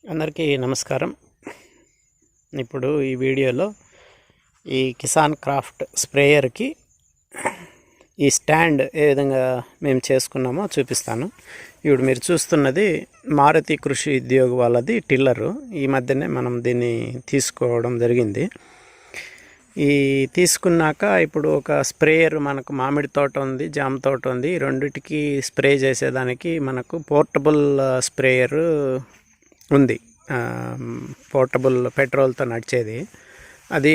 అందరికీ నమస్కారం. ఇప్పుడు ఈ వీడియోలో ఈ కిసాన్ క్రాఫ్ట్ స్ప్రేయర్కి ఈ స్టాండ్ ఏ విధంగా మేము చేసుకున్నామో చూపిస్తాను. ఇప్పుడు మీరు చూస్తున్నది మారుతి కృషి ఉద్యోగ వాళ్ళది టిల్లరు. ఈ మధ్యనే మనం దీన్ని తీసుకోవడం జరిగింది. ఈ తీసుకున్నాక ఇప్పుడు ఒక స్ప్రేయర్ మనకు మామిడి తోట ఉంది, జామ తోట ఉంది. రెండిటికి స్ప్రే చేసేదానికి మనకు పోర్టబుల్ స్ప్రేయర్ ఉంది. పోర్టబుల్ పెట్రోల్తో నడిచేది. అది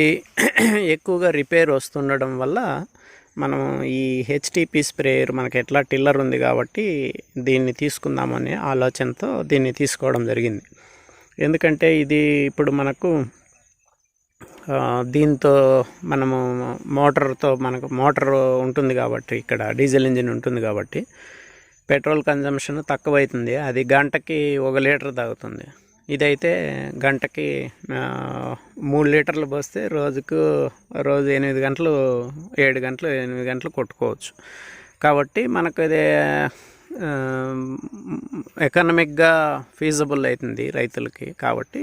ఎక్కువగా రిపేర్ వస్తుండడం వల్ల మనం ఈ హెచ్టిపి స్ప్రేయర్ మనకి ఎట్లా టిల్లర్ ఉంది కాబట్టి దీన్ని తీసుకుందామనే ఆలోచనతో దీన్ని తీసుకోవడం జరిగింది. ఎందుకంటే ఇది ఇప్పుడు మనకు దీంతో మనము మనకు మోటార్ ఉంటుంది కాబట్టి, ఇక్కడ డీజిల్ ఇంజిన్ ఉంటుంది కాబట్టి పెట్రోల్ కన్జంప్షన్ తక్కువ అవుతుంది. అది గంటకి 1 లీటర్ తాగుతుంది. ఇదైతే గంటకి 3 లీటర్లు పోస్తే రోజు 8 గంటలు 7 గంటలు 8 గంటలు కొట్టుకోవచ్చు. కాబట్టి మనకు ఇది ఎకనామిక్గా ఫీజబుల్ అవుతుంది రైతులకి. కాబట్టి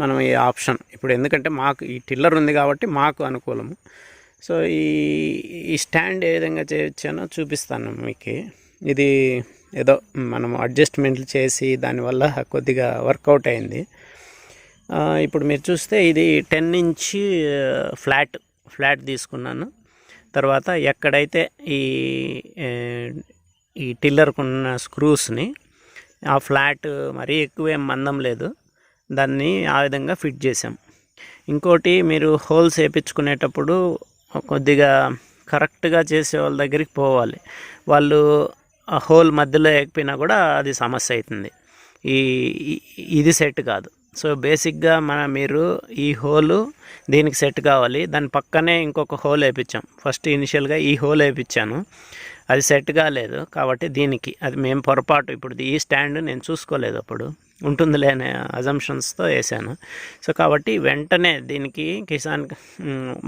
మనం ఈ ఆప్షన్ ఇప్పుడు, ఎందుకంటే మాకు ఈ టిల్లర్ ఉంది కాబట్టి మాకు అనుకూలము. సో ఈ స్టాండ్ ఏ విధంగా చేయొచ్చానో చూపిస్తాను మీకు. ఇది ఏదో మనం అడ్జస్ట్మెంట్లు చేసి దానివల్ల కొద్దిగా వర్కౌట్ అయింది. ఇప్పుడు మీరు చూస్తే ఇది 10 ఇంచ్ ఫ్లాట్ తీసుకున్నాను. తర్వాత ఎక్కడైతే ఈ టిల్లర్కున్న స్క్రూస్ని, ఆ ఫ్లాట్ మరీ ఎక్కువేం మందం లేదు, దాన్ని ఆ విధంగా ఫిట్ చేసాం. ఇంకోటి, మీరు హోల్స్ వేయించుకునేటప్పుడు కొద్దిగా కరెక్ట్గా చేసే వాళ్ళ దగ్గరికి పోవాలి. వాళ్ళు ఆ హోల్ మధ్యలో వేయకపోయినా కూడా అది సమస్య అవుతుంది. ఇది సెట్ కాదు. సో బేసిక్గా మీరు ఈ హోలు దీనికి సెట్ కావాలి. దాని పక్కనే ఇంకొక హోల్ వేయించాం. ఫస్ట్ ఇనిషియల్గా ఈ హోల్ వేయించాను, అది సెట్ కాలేదు. కాబట్టి దీనికి అది మేము పొరపాటు, ఇప్పుడు ఈ స్టాండ్ నేను చూసుకోలేదు, అప్పుడు ఉంటుందిలే అనే అజంప్షన్స్తో వేసాను. సో కాబట్టి వెంటనే దీనికి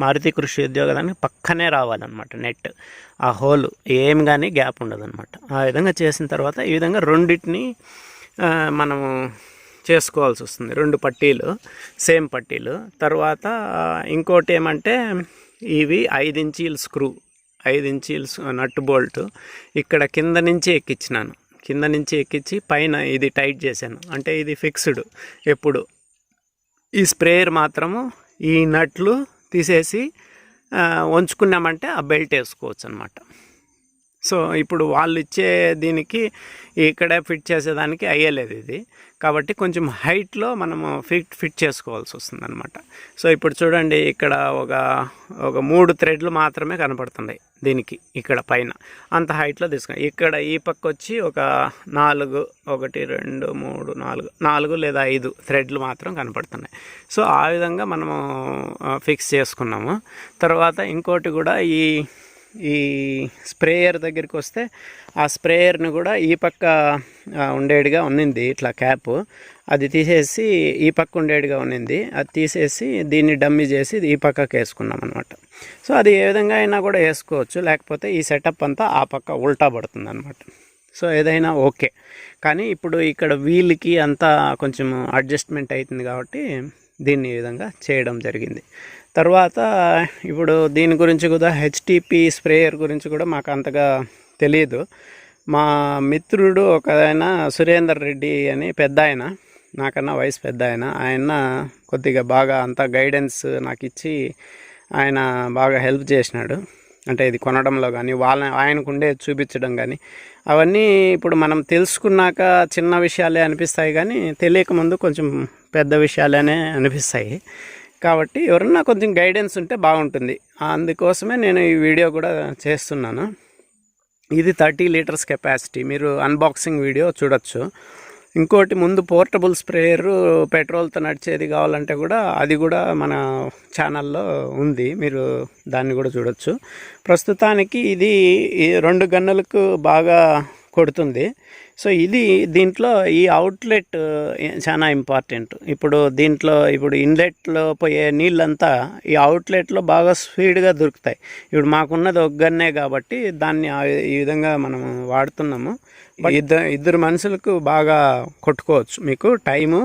మారుతి కృషి ఉద్యోగానికి పక్కనే రావాలన్నమాట నెట్. ఆ హోల్ ఏం కానీ గ్యాప్ ఉండదన్నమాట. ఆ విధంగా చేసిన తర్వాత ఈ విధంగా రెండింటిని మనము చేసుకోవాల్సి వస్తుంది. 2 పట్టీలు, సేమ్ పట్టీలు. తర్వాత ఇంకోటి ఏమంటే, ఇవి 5 ఇంచీల స్క్రూ, 5 ఇంచీల నట్ బోల్ట్ ఇక్కడ కింద నుంచి ఎక్కించినాను. కింద నుంచి ఎక్కించి పైన ఇది టైట్ చేశాను. అంటే ఇది ఫిక్స్డ్. ఎప్పుడు ఈ స్ప్రేయర్ మాత్రము ఈ నట్లు తీసేసి ఉంచుకున్నామంటే ఆ బెల్ట్ వేసుకోవచ్చు అన్నమాట. సో ఇప్పుడు వాళ్ళు ఇచ్చే దీనికి ఇక్కడ ఫిట్ చేసేదానికి అయ్యలేదు ఇది. కాబట్టి కొంచెం హైట్లో మనము ఫిట్ చేసుకోవాల్సి వస్తుంది అనమాట. సో ఇప్పుడు చూడండి, ఇక్కడ ఒక 3 థ్రెడ్లు మాత్రమే కనపడుతున్నాయి దీనికి. ఇక్కడ పైన అంత హైట్లో తీసుకుని, ఇక్కడ ఈ పక్క వచ్చి ఒక 4 1 2 3 4 లేదా 5 థ్రెడ్లు మాత్రం కనపడుతున్నాయి. సో ఆ విధంగా మనము ఫిక్స్ చేసుకున్నాము. తర్వాత ఇంకోటి కూడా, ఈ స్ప్రేయర్ దగ్గరికి వస్తే ఆ స్ప్రేయర్ని కూడా ఈ పక్క ఉండేటిగా ఉన్నింది ఇట్లా క్యాప్, అది తీసేసి ఈ పక్క ఉండేటిగా ఉన్నింది, అది తీసేసి దీన్ని డమ్మీ చేసి ఈ పక్కకి వేసుకున్నాం అనమాట. సో అది ఏ విధంగా అయినా కూడా వేసుకోవచ్చు, లేకపోతే ఈ సెటప్ అంతా ఆ పక్క ఉల్టా పడుతుంది అనమాట. సో ఏదైనా ఓకే. కానీ ఇప్పుడు ఇక్కడ వీల్కి అంతా కొంచెం అడ్జస్ట్మెంట్ అవుతుంది కాబట్టి దీన్ని ఈ విధంగా చేయడం జరిగింది. తర్వాత ఇప్పుడు దీని గురించి కూడా, హెచ్టిపి స్ప్రేయర్ గురించి కూడా మాకు అంతగా తెలియదు. మా మిత్రుడు ఒక ఆయన సురేందర్ రెడ్డి అని పెద్ద ఆయన, నాకన్నా వయసు పెద్ద ఆయన కొద్దిగా బాగా అంతా గైడెన్స్ నాకు ఇచ్చి ఆయన బాగా హెల్ప్ చేసినాడు. అంటే ఇది కొనడంలో కానీ, ఆయనకుండే చూపించడం కానీ, అవన్నీ ఇప్పుడు మనం తెలుసుకున్నాక చిన్న విషయాలే అనిపిస్తాయి, కానీ తెలియకముందు కొంచెం పెద్ద విషయాలనే అనిపిస్తాయి. కాబట్టి ఎవరన్నా కొంచెం గైడెన్స్ ఉంటే బాగుంటుంది. అందుకోసమే నేను ఈ వీడియో కూడా చేస్తున్నాను. ఇది 30 లీటర్స్ కెపాసిటీ. మీరు అన్బాక్సింగ్ వీడియో చూడొచ్చు. ఇంకోటి, ముందు పోర్టబుల్ స్ప్రేయర్ పెట్రోల్తో నడిచేది కావాలంటే కూడా అది కూడా మన ఛానల్లో ఉంది, మీరు దాన్ని కూడా చూడొచ్చు. ప్రస్తుతానికి ఇది 2 గన్నులకు బాగా కొడుతుంది. సో దీంట్లో ఈ అవుట్లెట్ చాలా ఇంపార్టెంట్. ఇప్పుడు ఇన్లెట్లో పోయే నీళ్ళంతా ఈ అవుట్లెట్లో బాగా స్పీడ్గా దొరుకుతాయి. ఇప్పుడు మాకున్నది ఒక గన్నే కాబట్టి దాన్ని ఈ విధంగా మనం వాడుతున్నాము. ఇద్దరు మనుషులకు బాగా కొట్టుకోవచ్చు. మీకు టైము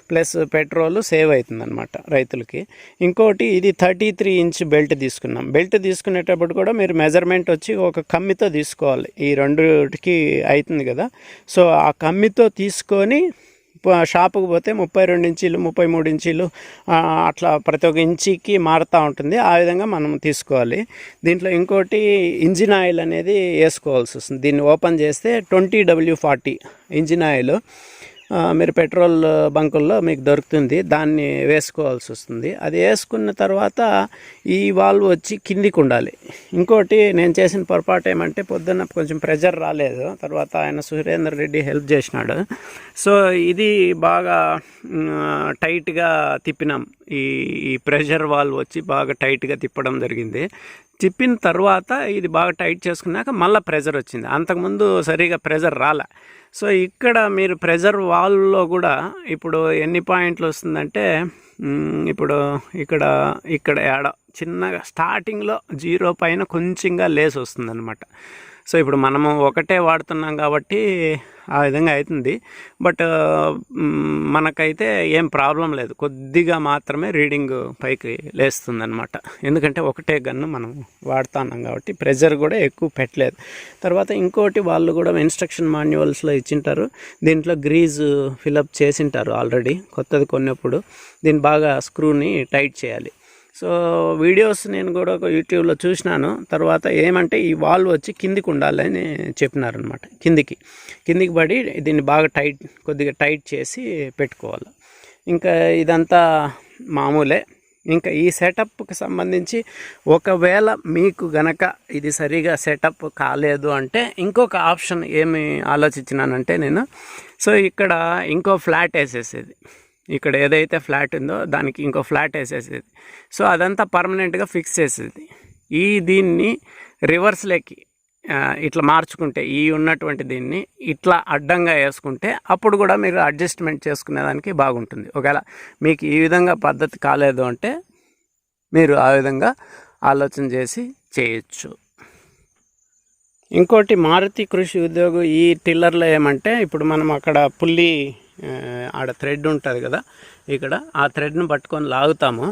ప్లస్ పెట్రోల్ సేవ్ అవుతుంది అనమాట రైతులకి. ఇంకోటి ఇది 33 ఇంచ్ బెల్ట్ తీసుకున్నాం. బెల్ట్ తీసుకునేటప్పుడు కూడా మీరు మెజర్మెంట్ వచ్చి ఒక కమ్మితో తీసుకోవాలి. ఈ రెండుకి అవుతుంది కదా. సో ఆ కమ్మితో తీసుకొని షాపుకు పోతే 32 ఇంచీలు 33 ఇంచీలు అట్లా ప్రతి ఒక్క ఇంచికి మారుతూ ఉంటుంది. ఆ విధంగా మనం తీసుకోవాలి. దీంట్లో ఇంకోటి ఇంజిన్ ఆయిల్ అనేది వేసుకోవాల్సి వస్తుంది. దీన్ని ఓపెన్ చేస్తే 20W40 ఇంజిన్ ఆయిల్ మీరు పెట్రోల్ బంకుల్లో మీకు దొరుకుతుంది. దాన్ని వేసుకోవాల్సి వస్తుంది. అది వేసుకున్న తర్వాత ఈ వాల్వ్ వచ్చి కిందికి ఉండాలి. ఇంకోటి నేను చేసిన పొరపాటు ఏమంటే పొద్దున్న కొంచెం ప్రెజర్ రాలేదు. తర్వాత ఆయన సురేందర్ రెడ్డి హెల్ప్ చేసినాడు. సో ఇది బాగా టైట్గా తిప్పినాం. ఈ ప్రెషర్ వాల్వ్ వచ్చి బాగా టైట్గా తిప్పడం జరిగింది. తిప్పిన తర్వాత ఇది బాగా టైట్ చేసుకున్నాక మళ్ళీ ప్రెజర్ వచ్చింది. అంతకుముందు సరిగా ప్రెజర్ రాలే. సో ఇక్కడ మీరు ప్రెజర్ వాల్వ్లో కూడా ఇప్పుడు ఎన్ని పాయింట్లు వస్తుందంటే ఇప్పుడు ఇక్కడ చిన్నగా స్టార్టింగ్లో 0 పైన కొంచెంగా లేస్ వస్తుందన్నమాట. సో ఇప్పుడు మనము ఒకటే వాడుతున్నాం కాబట్టి ఆ విధంగా అవుతుంది. బట్ మనకైతే ఏం ప్రాబ్లం లేదు. కొద్దిగా మాత్రమే రీడింగ్ పైకి లేస్తుంది అనమాట. ఎందుకంటే ఒకటే గన్ను మనం వాడుతున్నాం కాబట్టి ప్రెజర్ కూడా ఎక్కువ పెట్టలేదు. తర్వాత ఇంకోటి వాళ్ళు కూడా ఇన్స్ట్రక్షన్ మాన్యువల్స్లో ఇచ్చింటారు. దీంట్లో గ్రీజ్ ఫిలప్ చేసింటారు ఆల్రెడీ. కొత్తది కొన్నప్పుడు దీన్ని బాగా స్క్రూని టైట్ చేయాలి. సో వీడియోస్ నేను కూడా ఒక యూట్యూబ్లో చూసినాను. తర్వాత ఏమంటే ఈ వాల్వ్ వచ్చి కిందికి ఉండాలని చెప్పినారనమాట. కిందికి పడి దీన్ని బాగా కొద్దిగా టైట్ చేసి పెట్టుకోవాలి. ఇంకా ఇదంతా మామూలే. ఇంకా ఈ సెటప్కి సంబంధించి ఒకవేళ మీకు గనక ఇది సరిగా సెటప్ కాలేదు అంటే ఇంకొక ఆప్షన్ ఏమి ఆలోచించినానంటే నేను, సో ఇక్కడ ఇంకో ఫ్లాట్ వేసేసేది. ఇక్కడ ఏదైతే ఫ్లాట్ ఉందో దానికి ఇంకో ఫ్లాట్ వేసేసేది. సో అదంతా పర్మనెంట్గా ఫిక్స్ చేసేది. దీన్ని రివర్స్లోకి ఇట్లా మార్చుకుంటే ఉన్నటువంటి దీన్ని ఇట్లా అడ్డంగా వేసుకుంటే అప్పుడు కూడా మీరు అడ్జస్ట్మెంట్ చేసుకునేదానికి బాగుంటుంది. ఒకవేళ మీకు ఈ విధంగా పద్ధతి కాలేదు అంటే మీరు ఆ విధంగా ఆలోచన చేసి చేయొచ్చు. ఇంకోటి మారుతి కృషి ఉద్యోగం ఈ టిల్లర్లో ఏమంటే ఇప్పుడు మనం అక్కడ పుల్లి ఆడ థ్రెడ్ ఉంటుంది కదా, ఇక్కడ ఆ థ్రెడ్ను పట్టుకొని లాగుతాము.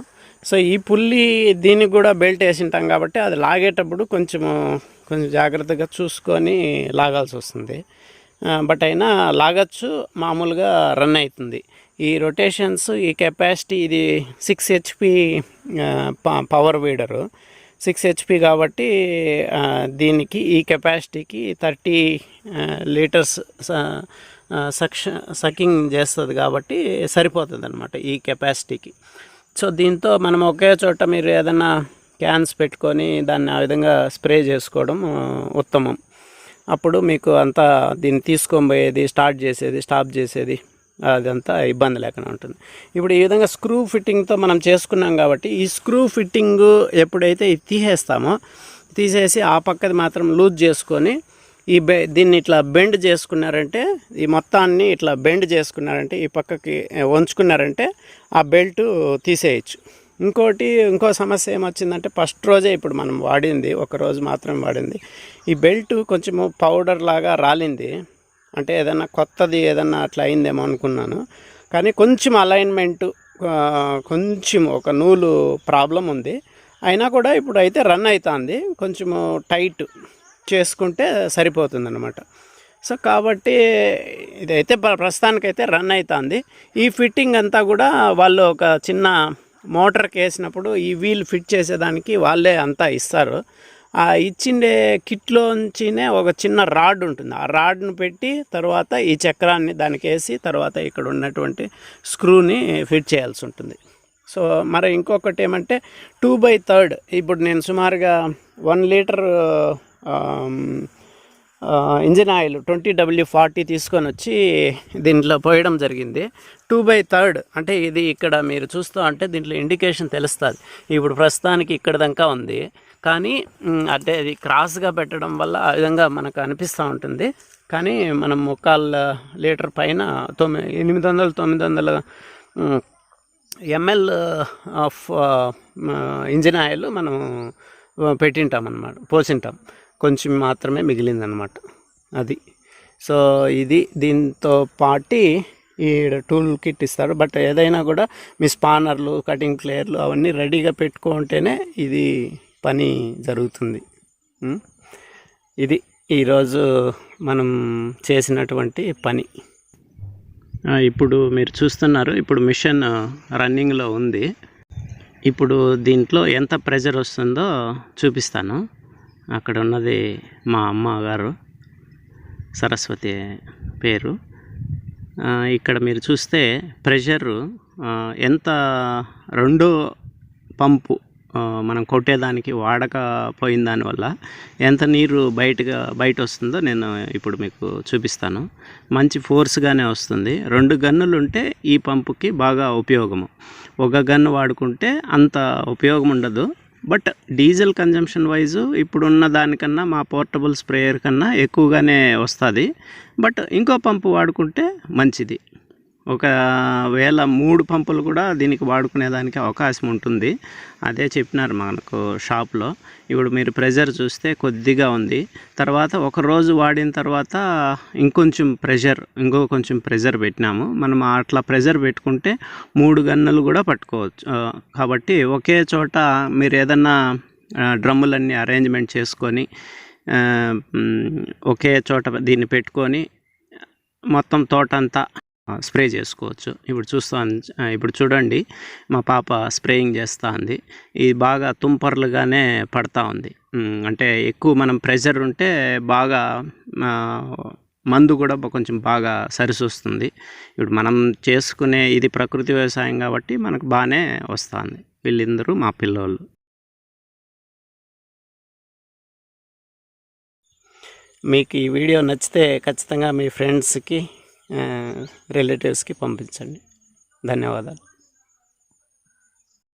సో ఈ పుల్లి దీనికి కూడా బెల్ట్ వేసింటాం కాబట్టి అది లాగేటప్పుడు కొంచెం జాగ్రత్తగా చూసుకొని లాగాల్సి వస్తుంది. బట్ అయినా లాగచ్చు, మామూలుగా రన్ అవుతుంది. ఈ రొటేషన్స్, ఈ కెపాసిటీ ఇది 6 HP పవర్ వీడరు. 6 HP కాబట్టి దీనికి ఈ కెపాసిటీకి 30 లీటర్స్ సకింగ్ చేస్తుంది కాబట్టి సరిపోతుంది అనమాట ఈ కెపాసిటీకి. సో దీంతో మనం ఒకే చోట మీరు ఏదైనా క్యాన్స్ పెట్టుకొని దాన్ని ఆ విధంగా స్ప్రే చేసుకోవడం ఉత్తమం. అప్పుడు మీకు అంతా దీన్ని తీసుకొని పోయేది, స్టాప్ చేసేది అదంతా ఇబ్బంది లేకుండా ఉంటుంది. ఇప్పుడు ఈ విధంగా స్క్రూ ఫిట్టింగ్తో మనం చేసుకున్నాం కాబట్టి ఈ స్క్రూ ఫిట్టింగ్ ఎప్పుడైతే తీసేసి ఆ పక్కది మాత్రం లూజ్ చేసుకొని దీన్ని ఇట్లా బెండ్ చేసుకున్నారంటే, ఈ మొత్తాన్ని ఇట్లా బెండ్ చేసుకున్నారంటే, ఈ పక్కకి వంచుకున్నారంటే ఆ బెల్ట్ తీసేయచ్చు. ఇంకో సమస్య ఏమొచ్చిందంటే ఫస్ట్ రోజే ఇప్పుడు మనం వాడింది, ఒక రోజు మాత్రమే వాడింది, ఈ బెల్ట్ కొంచెము పౌడర్ లాగా రాలింది. అంటే ఏదన్నా కొత్తది ఏదన్నా అట్లా అయిందేమో అనుకున్నాను. కానీ కొంచెం అలైన్మెంట్ కొంచెం ఒక నూలు ప్రాబ్లం ఉంది. అయినా కూడా ఇప్పుడు అయితే రన్ అవుతుంది. కొంచెము టైట్ చేసుకుంటే సరిపోతుందన్నమాట. సో కాబట్టి ఇదైతే ప్రస్తుతానికైతే రన్ అవుతుంది. ఈ ఫిట్టింగ్ అంతా కూడా వాళ్ళు ఒక చిన్న మోటార్కి వేసినప్పుడు ఈ వీల్ ఫిట్ చేసేదానికి వాళ్ళే అంతా ఇస్తారు. ఆ ఇచ్చిండే కిట్లోంచినే ఒక చిన్న రాడ్ ఉంటుంది. ఆ రాడ్ను పెట్టి తర్వాత ఈ చక్రాన్ని దానికి వేసి తర్వాత ఇక్కడ ఉన్నటువంటి స్క్రూని ఫిట్ చేయాల్సి ఉంటుంది. సో మరి ఇంకొకటి ఏమంటే 2/3 ఇప్పుడు నేను సుమారుగా 1 లీటర్ ఇంజిన్ ఆయిల్ 20W40 తీసుకొని వచ్చి దీంట్లో పోయడం జరిగింది. 2/3 అంటే ఇది ఇక్కడ మీరు చూస్తూ అంటే దీంట్లో ఇండికేషన్ తెలుస్తుంది. ఇప్పుడు ప్రస్తుతానికి ఇక్కడ దాకా ఉంది. కానీ అంటే అది క్రాస్గా పెట్టడం వల్ల ఆ విధంగా మనకు అనిపిస్తూ ఉంటుంది. కానీ మనం 1 లీటర్ పైన 800-900 ml ఆఫ్ ఇంజిన్ ఆయిల్ మనం పెట్టింటాం అన్నమాట, పోసింటాం. కొంచెం మాత్రమే మిగిలిందనమాట అది. సో ఇది దీంతో పాటి ఈ టూల్ కిట్ ఇస్తారు. బట్ ఏదైనా కూడా మీ స్పానర్లు, కటింగ్ ప్లేయర్లు అవన్నీ రెడీగా పెట్టుకుంటేనే ఇది పని జరుగుతుంది. ఇది ఈరోజు మనం చేసినటువంటి పని. ఇప్పుడు మీరు చూస్తున్నారు, ఇప్పుడు మిషన్ రన్నింగ్లో ఉంది. ఇప్పుడు దీంట్లో ఎంత ప్రెజర్ వస్తుందో చూపిస్తాను. అక్కడ ఉన్నది మా అమ్మగారు, సరస్వతి పేరు. ఇక్కడ మీరు చూస్తే ప్రెషరు ఎంత రెండో పంపు మనం కొట్టేదానికి వాడకపోయిన దానివల్ల ఎంత నీరు బయట వస్తుందో నేను ఇప్పుడు మీకు చూపిస్తాను. మంచి ఫోర్స్గానే వస్తుంది. 2 గన్నులు ఉంటే ఈ పంపుకి బాగా ఉపయోగము. 1 గన్ను వాడుకుంటే అంత ఉపయోగం ఉండదు. బట్ డీజిల్ కన్జంప్షన్ వైజు ఇప్పుడున్న దానికన్నా మా పోర్టబుల్ స్ప్రేయర్ కన్నా ఎక్కువగానే వస్తుంది. బట్ ఇంకో పంపు వాడుకుంటే మంచిది. ఒకవేళ 3 పంపులు కూడా దీనికి వాడుకునేదానికి అవకాశం ఉంటుంది. అదే చెప్పినారు మనకు షాప్లో. ఇప్పుడు మీరు ప్రెషర్ చూస్తే కొద్దిగా ఉంది. తర్వాత ఒక రోజు వాడిన తర్వాత ఇంకో కొంచెం ప్రెషర్ పెట్టినాము. మనం అట్లా ప్రెషర్ పెట్టుకుంటే 3 గన్నులు కూడా పట్టుకోవచ్చు. కాబట్టి ఒకే చోట మీరు ఏదన్నా డ్రమ్ములన్నీ అరేంజ్మెంట్ చేసుకొని ఒకే చోట దీన్ని పెట్టుకొని మొత్తం తోటంతా స్ప్రే చేసుకోవచ్చు. ఇప్పుడు చూడండి, మా పాప స్ప్రేయింగ్ చేస్తూ ఉంది. ఇది బాగా తుంపర్లుగానే పడతా ఉంది. అంటే ఎక్కువ మనం ప్రెషర్ ఉంటే బాగా మందు కూడా కొంచెం బాగా సరిసొస్తుంది. ఇప్పుడు మనం చేసుకునే ఇది ప్రకృతి వ్యవసాయం కాబట్టి మనకు బాగానే వస్తుంది. వీళ్ళందరూ మా పిల్లోళ్ళు. మీకు ఈ వీడియో నచ్చితే ఖచ్చితంగా మీ ఫ్రెండ్స్కి, రిలేటివ్స్కి పంపించండి. ధన్యవాదాలు.